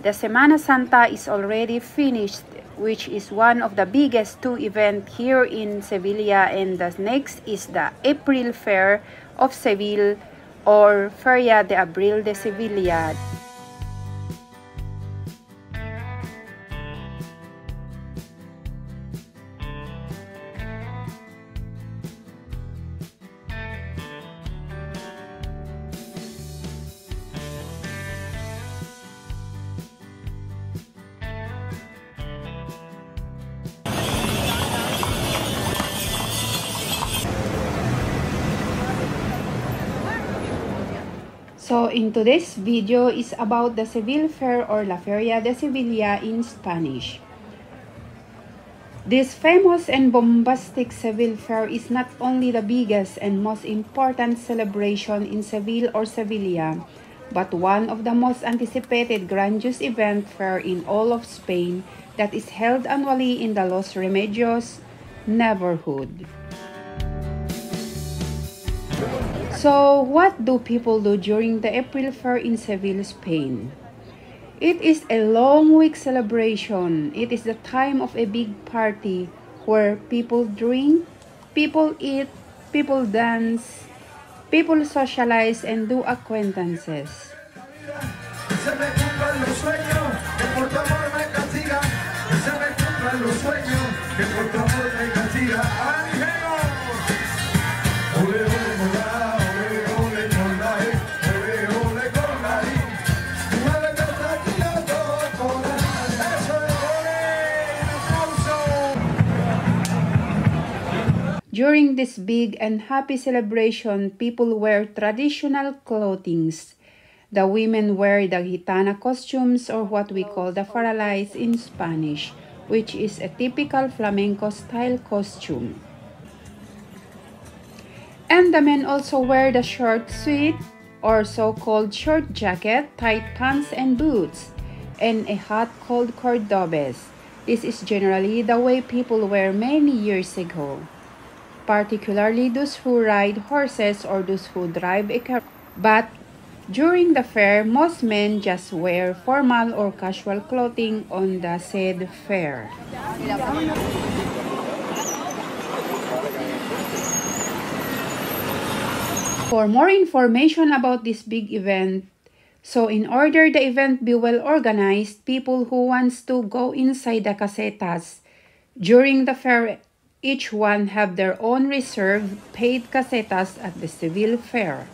The Semana Santa is already finished, which is one of the biggest two events here in Sevilla, and the next is the April Fair of Seville or Feria de Abril de Sevilla. So in today's video is about the Seville Fair or La Feria de Sevilla in Spanish. This famous and bombastic Seville Fair is not only the biggest and most important celebration in Seville or Sevilla, but one of the most anticipated grandiose event fair in all of Spain that is held annually in the Los Remedios neighborhood. So, what do people do during the April Fair in Seville, Spain? It is a long week celebration. It is the time of a big party where people drink, people eat, people dance, people socialize and do acquaintances. During this big and happy celebration, people wear traditional clothing. The women wear the gitana costumes or what we call the faralays in Spanish, which is a typical flamenco style costume. And the men also wear the short suit or so-called short jacket, tight pants and boots, and a hat called cordobes. This is generally the way people wear many years ago, particularly those who ride horses or those who drive a car. But during the fair, most men just wear formal or casual clothing on the said fair. For more information about this big event, so in order the event be well organized, people who wants to go inside the casetas during the fair, each one have their own reserved paid casetas at the Seville Fair.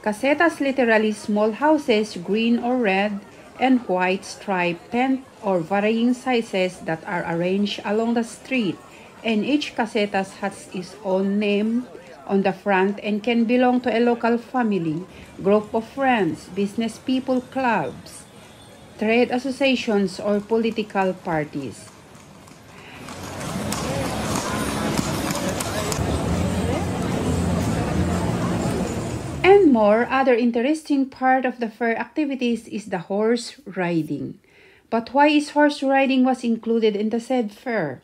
Casetas literally small houses, green or red and white striped tent or varying sizes that are arranged along the street, and each caseta has its own name on the front and can belong to a local family, group of friends, business people, clubs, trade associations or political parties. And more other interesting part of the fair activities is the horse riding. But why is horse riding was included in the said fair?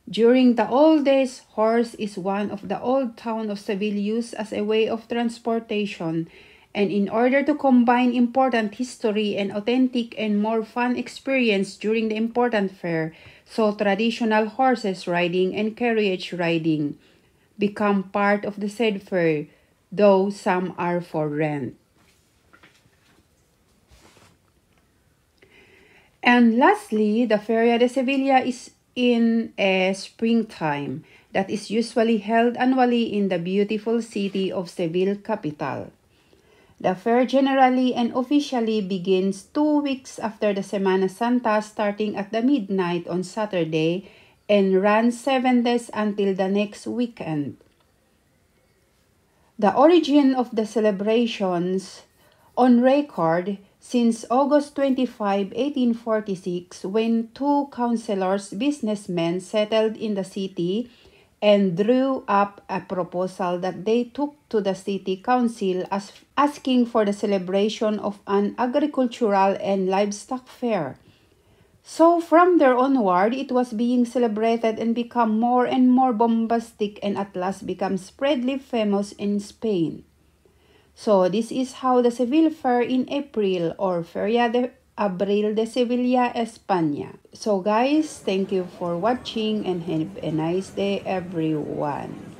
During the old days, horse is one of the old town of Seville used as a way of transportation, and in order to combine important history and authentic and more fun experience during the important fair, so traditional horses riding and carriage riding become part of the said fair, though some are for rent. And lastly, the Feria de Sevilla is in a springtime that is usually held annually in the beautiful city of Seville capital. The fair generally and officially begins 2 weeks after the Semana Santa, starting at the midnight on Saturday and runs 7 days until the next weekend. The origin of the celebrations on record since August 25, 1846, when two councillors, businessmen, settled in the city and drew up a proposal that they took to the city council as asking for the celebration of an agricultural and livestock fair. So from there onward, it was being celebrated and become more and more bombastic and at last become spreadly famous in Spain. So this is how the Seville Fair in April or Feria de Abril de Sevilla, España. So guys, thank you for watching and have a nice day everyone.